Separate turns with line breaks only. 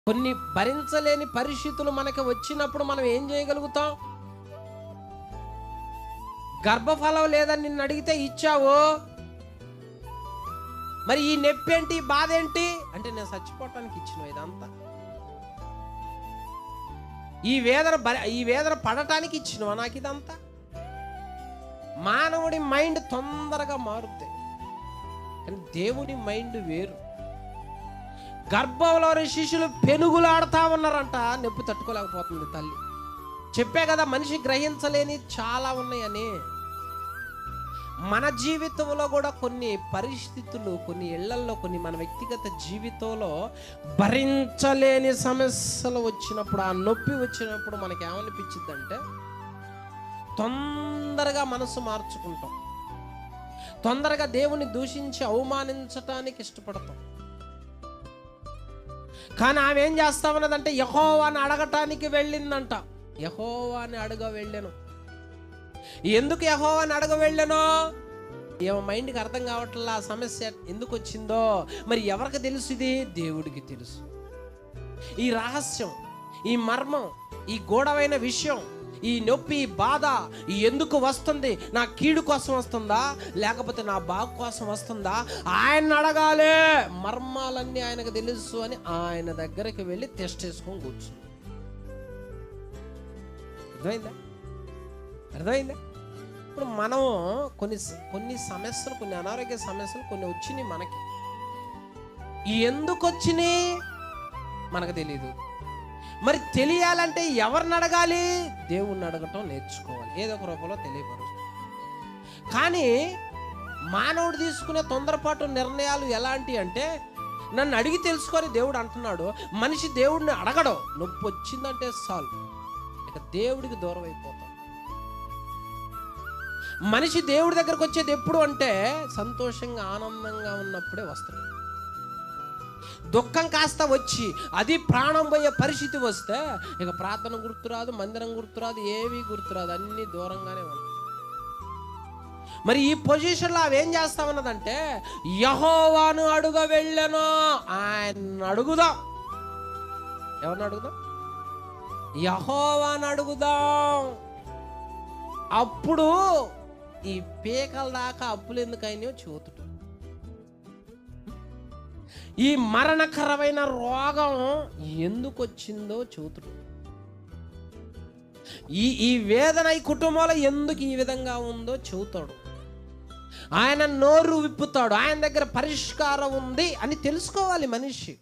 కొన్ని భరించలేని పరిస్థితులు మనకి వచ్చినప్పుడు మనం ఏం చేయగలుగుతాం? గర్భఫలం లేదని నిన్ను అడిగితే ఇచ్చావు, మరి ఈ నొప్పి ఏంటి, బాధ ఏంటి అంటే నేను చచ్చిపోవటానికి ఇచ్చిన ఇదంతా, ఈ వేదన పడటానికి ఇచ్చినవా నాకు ఇదంతా? మానవుడి మైండ్ తొందరగా మారుద్ది, కానీ దేవుని మైండ్ వేరు. గర్భంలోని శిశువులు పెనుగులాడుతా ఉన్నారంట, నొప్పి తట్టుకోలేకపోతుంది తల్లి. చెప్పే కదా మనిషి గ్రహించలేని చాలా ఉన్నాయని. మన జీవితంలో కూడా కొన్ని పరిస్థితులు, కొన్ని ఇళ్లల్లో, కొన్ని మన వ్యక్తిగత జీవితంలో భరించలేని సమస్యలు వచ్చినప్పుడు, ఆ నొప్పి వచ్చినప్పుడు మనకి ఏమనిపించింది అంటే తొందరగా మనసు మార్చుకుంటాం, తొందరగా దేవుని దూషించి అవమానించటానికి ఇష్టపడతాం. కానీ ఆమె ఏం చేస్తామన్నదంటే యెహోవాని అడగటానికి వెళ్ళిందంట. యెహోవాని అడగ వెళ్ళాను. ఎందుకు యెహోవాని అడగ వెళ్ళానో ఏమో మైండ్కి అర్థం కావట్లా. ఆ సమస్య ఎందుకు వచ్చిందో మరి ఎవరికి తెలుసు? ఇది దేవుడికి తెలుసు. ఈ రహస్యం, ఈ మర్మం, ఈ గూఢమైన విషయం, ఈ నొప్పి, ఈ బాధ ఎందుకు వస్తుంది? నా కీడు కోసం వస్తుందా, లేకపోతే నా బాగు కోసం వస్తుందా? ఆయన అడగాలి. మర్మాలన్నీ ఆయనకు తెలుసు అని ఆయన దగ్గరికి వెళ్ళి టెస్ట్ చేసుకొని కూర్చుంది. అర్థమైందా? ఇప్పుడు మనం కొన్ని సమస్యలు, కొన్ని అనారోగ్య సమస్యలు కొన్ని వచ్చినాయి మనకి. ఎందుకు వచ్చినాయి మనకు తెలియదు. మరి తెలియాలంటే ఎవరిని అడగాలి? దేవుణ్ణి అడగటం నేర్చుకోవాలి, ఏదో ఒక రూపంలో తెలియపరుస్తుంది. కానీ మానవుడు తీసుకునే తొందరపాటు నిర్ణయాలు ఎలాంటి అంటే, నన్ను అడిగి తెలుసుకొని దేవుడు అంటున్నాడు. మనిషి దేవుడిని అడగడం, నొప్పి వచ్చిందంటే సాల్వ్, ఇక దేవుడికి దూరం అయిపోతాడు. మనిషి దేవుడి దగ్గరకు వచ్చేది ఎప్పుడు అంటే సంతోషంగా, ఆనందంగా ఉన్నప్పుడే వస్తాడు. దుఃఖం కాస్త వచ్చి అది ప్రాణం పోయే పరిస్థితి వస్తే ఇక ప్రార్థన గుర్తురాదు, మందిరం గుర్తురాదు, ఏమీ గుర్తురాదు, అన్నీ దూరంగానే ఉంటాయి. మరి ఈ పొజిషన్లో అవి ఏం చేస్తామన్నదంటే యెహోవాను అడుగ వెళ్ళను. ఆయన అడుగుదాం. ఎవరిని అడుగుదాం? యెహోవాను అడుగుదాం. అప్పుడు ఈ పీకల దాకా అప్పులు ఎందుకైనా చూతుడు. ఈ మరణకరమైన రోగం ఎందుకు వచ్చిందో చూతుడు. ఈ వేదన ఈ కుటుంబంలో ఎందుకు ఈ విధంగా ఉందో చూతాడు. ఆయన నోరు విప్పుతాడు. ఆయన దగ్గర పరిష్కారం ఉంది అని తెలుసుకోవాలి మనిషి.